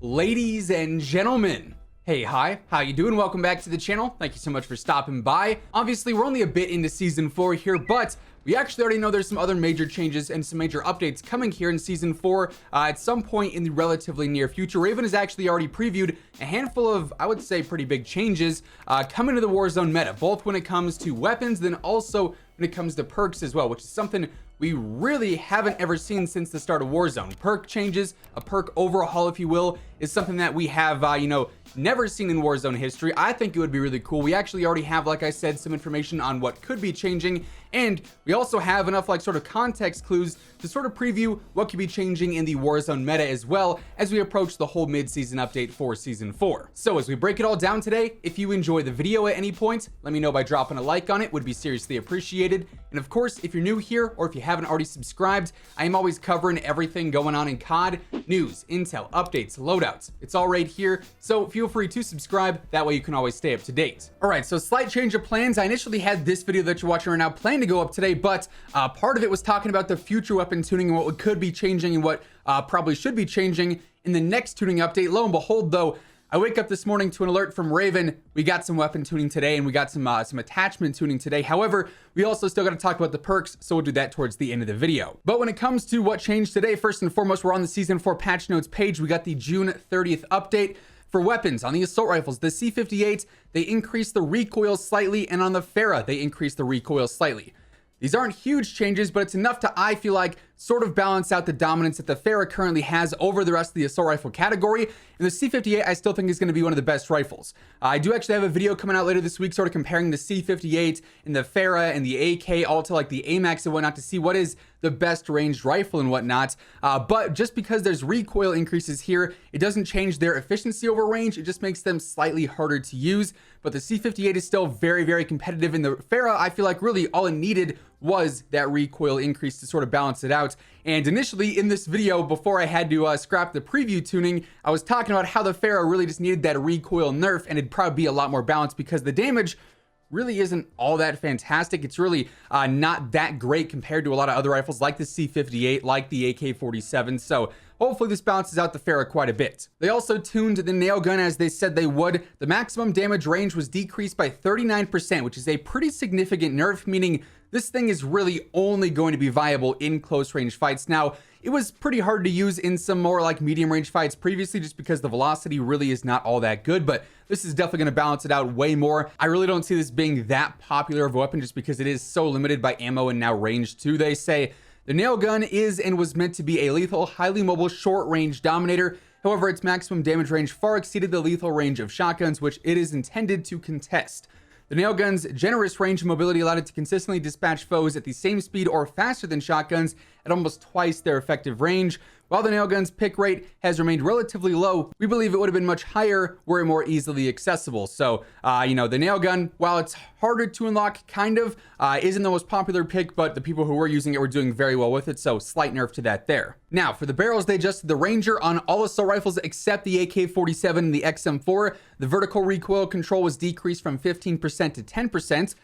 Ladies and gentlemen, hey, hi, how you doing? Welcome back to the channel. Thank you so much for stopping by. Obviously, we're only a bit into season 4 here, but we actually already know there's some other major changes and some major updates coming here in season 4 at some point in the relatively near future. Raven has actually already previewed a handful of, I would say, pretty big changes coming to the Warzone meta, both when it comes to weapons, then also when it comes to perks as well, which is something we really haven't ever seen since the start of Warzone. Perk changes, a perk overhaul, if you will, is something that we have, never seen in Warzone history. I think it would be really cool. We actually already have, like I said, some information on what could be changing, and we also have enough sort of context clues to sort of preview what could be changing in the Warzone meta as well as we approach the whole mid-season update for season 4. So as we break it all down today, if you enjoy the video at any point, let me know by dropping a like on it. Would be seriously appreciated. And of course, if you're new here or if you haven't already subscribed, I am always covering everything going on in COD, news, intel, updates, loadouts. It's all right here, so feel free to subscribe. That way you can always stay up to date. All right, so slight change of plans. I initially had this video that you're watching right now planned to go up today, but part of it was talking about the future weapon tuning and what could be changing and what probably should be changing in the next tuning update. Lo and behold, though, I wake up this morning to an alert from Raven. We got some weapon tuning today, and we got some attachment tuning today. However, we also still got to talk about the perks, so we'll do that towards the end of the video. But when it comes to what changed today, first and foremost, we're on the season 4 patch notes page. We got the June 30th update. For weapons, on the assault rifles, the C58, they increased the recoil slightly, and on the Farah, they increased the recoil slightly. These aren't huge changes, but it's enough to, I feel like, sort of balance out the dominance that the Farah currently has over the rest of the assault rifle category. And the C58, I still think, is going to be one of the best rifles. I do actually have a video coming out later this week sort of comparing the C58 and the Farah and the AK all to like the AMAX and whatnot to see what is the best ranged rifle and whatnot. But just because there's recoil increases here, it doesn't change their efficiency over range. It just makes them slightly harder to use. But the C58 is still very, very competitive. And the Farah, I feel like really all it needed was that recoil increase to sort of balance it out. And initially in this video, before I had to scrap the preview tuning, I was talking about how the Farah really just needed that recoil nerf, and it'd probably be a lot more balanced because the damage really isn't all that fantastic. It's really not that great compared to a lot of other rifles like the C58, like the AK-47. So hopefully this balances out the Farah quite a bit. They also tuned the nail gun as they said they would. The maximum damage range was decreased by 39%, which is a pretty significant nerf, meaning this thing is really only going to be viable in close range fights. Now, it was pretty hard to use in some more like medium range fights previously just because the velocity really is not all that good, but this is definitely going to balance it out way more. I really don't see this being that popular of a weapon just because it is so limited by ammo and now range too. They say the nail gun is and was meant to be a lethal, highly mobile, short range dominator. However, its maximum damage range far exceeded the lethal range of shotguns, which it is intended to contest. The nail gun's generous range and mobility allowed it to consistently dispatch foes at the same speed or faster than shotguns at almost twice their effective range. While the nail gun's pick rate has remained relatively low, we believe it would have been much higher were it more easily accessible. So, the nail gun, while it's harder to unlock, kind of, isn't the most popular pick, but the people who were using it were doing very well with it, so slight nerf to that there. Now, for the barrels, they adjusted the Ranger on all assault rifles except the AK-47 and the XM4. The vertical recoil control was decreased from 15% to 10%.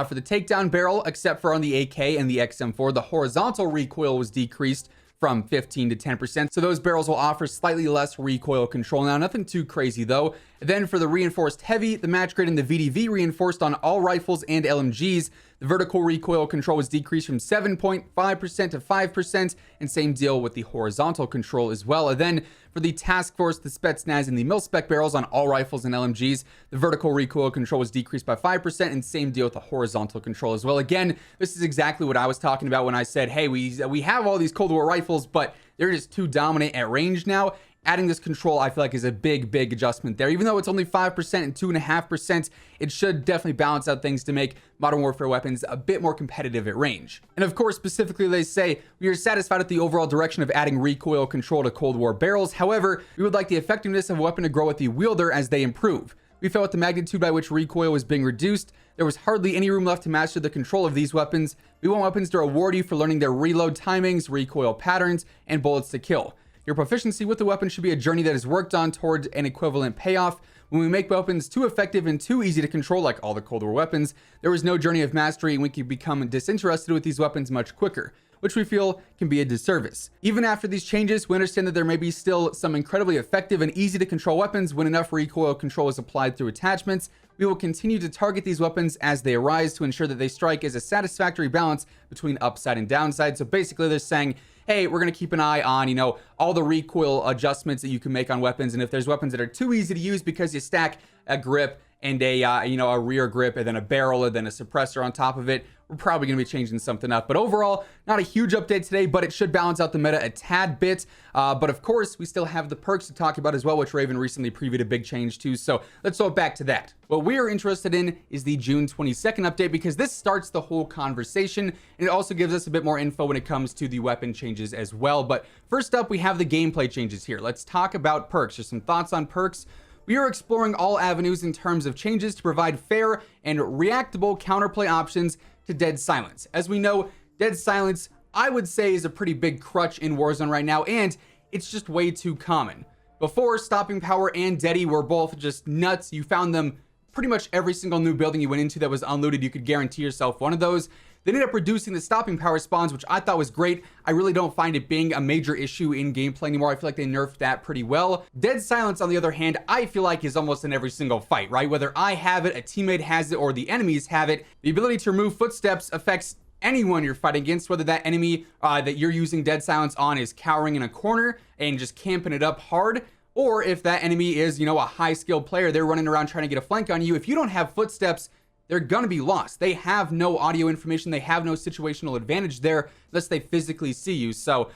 For the takedown barrel, except for on the AK and the XM4, the horizontal recoil was decreased from 15 to 10%. So those barrels will offer slightly less recoil control. Now, nothing too crazy though. Then for the reinforced heavy, the match grade and the VDV reinforced on all rifles and LMGs, the vertical recoil control was decreased from 7.5% to 5%, and same deal with the horizontal control as well. And then for the task force, the Spetsnaz, and the mil-spec barrels on all rifles and LMGs, the vertical recoil control was decreased by 5%, and same deal with the horizontal control as well. Again, this is exactly what I was talking about when I said, hey, we have all these Cold War rifles, but they're just too dominant at range now. Adding this control, I feel like, is a big adjustment there. Even though it's only 5% and 2.5%, it should definitely balance out things to make Modern Warfare weapons a bit more competitive at range. And of course, specifically, they say, we are satisfied with the overall direction of adding recoil control to Cold War barrels. However, we would like the effectiveness of a weapon to grow with the wielder as they improve. We felt with the magnitude by which recoil was being reduced, there was hardly any room left to master the control of these weapons. We want weapons to reward you for learning their reload timings, recoil patterns, and bullets to kill. Your proficiency with the weapon should be a journey that is worked on towards an equivalent payoff. When we make weapons too effective and too easy to control, like all the Cold War weapons, there is no journey of mastery, and we can become disinterested with these weapons much quicker. which we feel can be a disservice. Even after these changes, we understand that there may be still some incredibly effective and easy to control weapons when enough recoil control is applied through attachments. We will continue to target these weapons as they arise to ensure that they strike as a satisfactory balance between upside and downside. So basically they're saying, hey, we're going to keep an eye on, all the recoil adjustments that you can make on weapons. And if there's weapons that are too easy to use because you stack a grip and a rear grip and then a barrel and then a suppressor on top of it, we're probably going to be changing something up. But overall, not a huge update today, but it should balance out the meta a tad bit. But of course, we still have the perks to talk about as well, which Raven recently previewed a big change to. So let's go back to that. What we are interested in is the June 22nd update, because this starts the whole conversation, and it also gives us a bit more info when it comes to the weapon changes as well. But first up, we have the gameplay changes here. Let's talk about perks. There's some thoughts on perks. We are exploring all avenues in terms of changes to provide fair and reactable counterplay options to Dead Silence. As we know, Dead Silence, I would say, is a pretty big crutch in Warzone right now, and it's just way too common. Before, Stopping Power and Deady were both just nuts. You found them pretty much every single new building you went into that was unlooted. You could guarantee yourself one of those. They ended up reducing the Stopping Power spawns, which I thought was great. I really don't find it being a major issue in gameplay anymore. I feel like they nerfed that pretty well. Dead Silence, on the other hand, I feel like is almost in every single fight, right? Whether I have it, a teammate has it, or the enemies have it, the ability to remove footsteps affects anyone you're fighting against, whether that enemy that you're using Dead Silence on is cowering in a corner and just camping it up hard, or if that enemy is, a high-skilled player, they're running around trying to get a flank on you. If you don't have footsteps, they're gonna be lost. They have no audio information. They have no situational advantage there unless they physically see you. So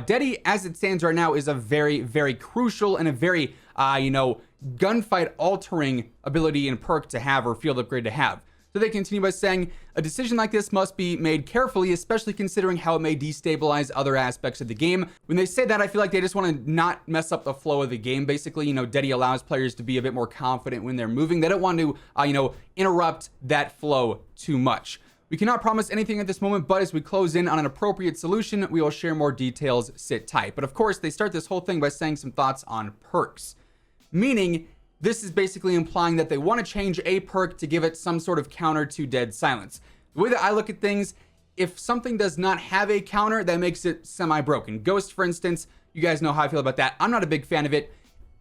Deady, as it stands right now, is a very, very crucial and a very, gunfight altering ability and perk to have, or field upgrade to have. So they continue by saying, a decision like this must be made carefully, especially considering how it may destabilize other aspects of the game. When they say that, I feel like they just want to not mess up the flow of the game. Basically, Deady allows players to be a bit more confident when they're moving. They don't want to, interrupt that flow too much. We cannot promise anything at this moment, but as we close in on an appropriate solution, we will share more details. Sit tight. But of course, they start this whole thing by saying some thoughts on perks, meaning this is basically implying that they want to change a perk to give it some sort of counter to Dead Silence. The way that I look at things, if something does not have a counter, that makes it semi-broken. Ghost, for instance, you guys know how I feel about that. I'm not a big fan of it.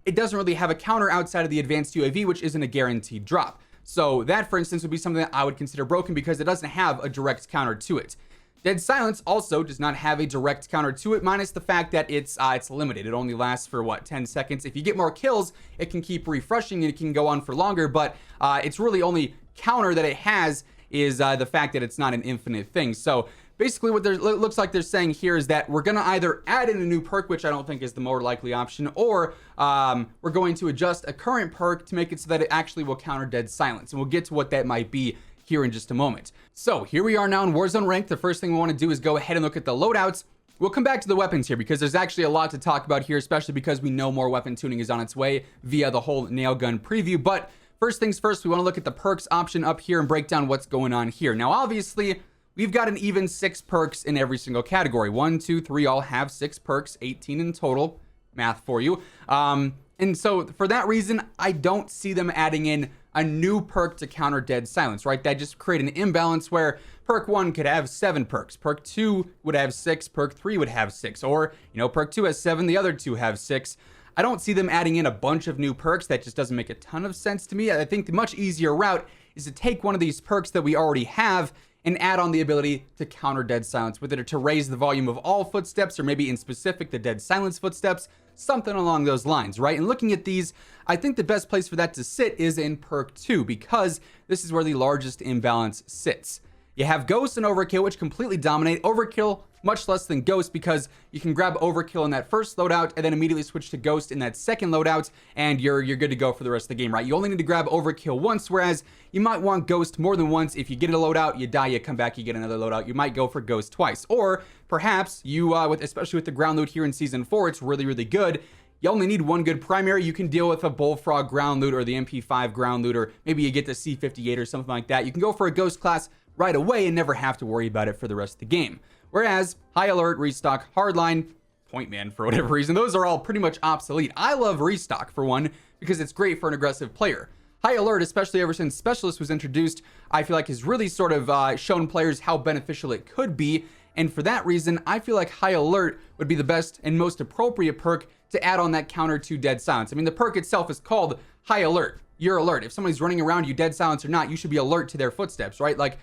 It doesn't really have a counter outside of the advanced UAV, which isn't a guaranteed drop. So that, for instance, would be something that I would consider broken because it doesn't have a direct counter to it. Dead Silence also does not have a direct counter to it, minus the fact that it's limited. It only lasts for 10 seconds. If you get more kills, it can keep refreshing and it can go on for longer, but it's really only counter that it has is the fact that it's not an infinite thing. So basically what it looks like they're saying here is that we're gonna either add in a new perk, which I don't think is the more likely option, or we're going to adjust a current perk to make it so that it actually will counter Dead Silence. And we'll get to what that might be here in just a moment. So here we are now in Warzone Ranked. The first thing we want to do is go ahead and look at the loadouts. We'll come back to the weapons here because there's actually a lot to talk about here, especially because we know more weapon tuning is on its way via the whole nail gun preview. But first things first, we want to look at the perks option up here and break down what's going on here. Now, obviously, we've got an even 6 perks in every single category. 1, 2, 3 all have 6 perks, 18 in total. Math for you. And so for that reason, I don't see them adding in a new perk to counter Dead Silence, right? That just create an imbalance where perk 1 could have 7 perks, perk 2 would have 6, perk 3 would have 6, or, perk 2 has 7, the other 2 have 6. I don't see them adding in a bunch of new perks. That just doesn't make a ton of sense to me. I think the much easier route is to take one of these perks that we already have and add on the ability to counter Dead Silence with it, or to raise the volume of all footsteps, or maybe in specific the Dead Silence footsteps, something along those lines, right? And looking at these, I think the best place for that to sit is in perk 2, because this is where the largest imbalance sits. You have Ghost and Overkill, which completely dominate. Overkill, much less than Ghost, because you can grab Overkill in that first loadout and then immediately switch to Ghost in that second loadout, and you're good to go for the rest of the game, right? You only need to grab Overkill once, whereas you might want Ghost more than once. If you get a loadout, you die, you come back, you get another loadout. You might go for Ghost twice. Or perhaps you, especially with the ground loot here in Season 4, it's really, really good. You only need one good primary. You can deal with a Bullfrog ground loot or the MP5 ground loot, or maybe you get the C58 or something like that. You can go for a Ghost class right away and never have to worry about it for the rest of the game. Whereas High Alert, Restock, Hardline, Point Man, for whatever reason, those are all pretty much obsolete. I love Restock, for one, because it's great for an aggressive player. High Alert, especially ever since Specialist was introduced, I feel like has really sort of shown players how beneficial it could be. And for that reason, I feel like High Alert would be the best and most appropriate perk to add on that counter to Dead Silence. I mean, the perk itself is called High Alert. You're alert. If somebody's running around you, dead silence or not, you should be alert to their footsteps, right? Like,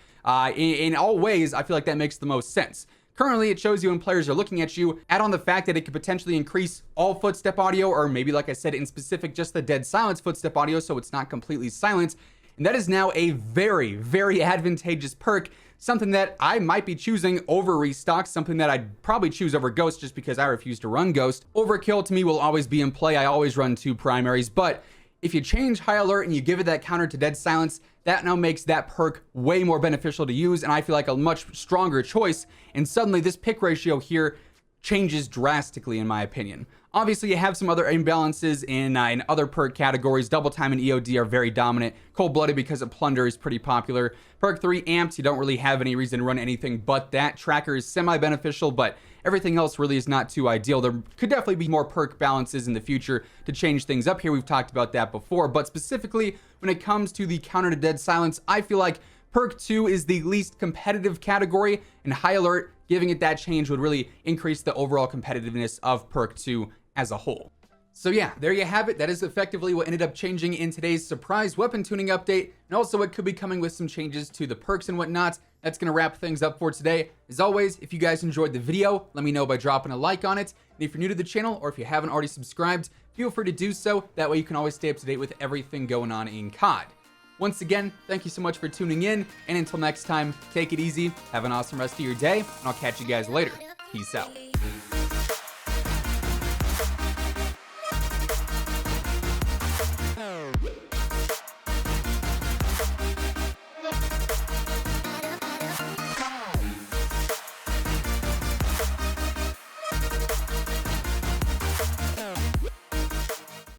in all ways, I feel like that makes the most sense. Currently, it shows you when players are looking at you. Add on the fact that it could potentially increase all footstep audio, or maybe, like I said, in specific, just the dead silence footstep audio, so it's not completely silent. And that is now a very, very advantageous perk, something that I might be choosing over Restock, something that I'd probably choose over Ghost just because I refuse to run Ghost. Overkill to me will always be in play. I always run 2 primaries, but if you change High Alert and you give it that counter to Dead Silence, that now makes that perk way more beneficial to use, and I feel like a much stronger choice. And suddenly this pick ratio here changes drastically, in my opinion. Obviously, you have some other imbalances in other perk categories. Double Time and EOD are very dominant. Cold-Blooded, because of Plunder, is pretty popular. Perk 3, Amped, you don't really have any reason to run anything but that. Tracker is semi-beneficial, but everything else really is not too ideal. There could definitely be more perk balances in the future to change things up here. We've talked about that before, but specifically when it comes to the counter to Dead Silence, I feel like Perk 2 is the least competitive category, and High Alert, giving it that change would really increase the overall competitiveness of Perk 2 as a whole. So yeah, there you have it. That is effectively what ended up changing in today's surprise weapon tuning update, and also it could be coming with some changes to the perks and whatnot. That's going to wrap things up for today. As always, if you guys enjoyed the video, let me know by dropping a like on it. And if you're new to the channel, or if you haven't already subscribed, feel free to do so. That way you can always stay up to date with everything going on in COD. Once again, thank you so much for tuning in, and until next time, take it easy, have an awesome rest of your day, and I'll catch you guys later. Peace out.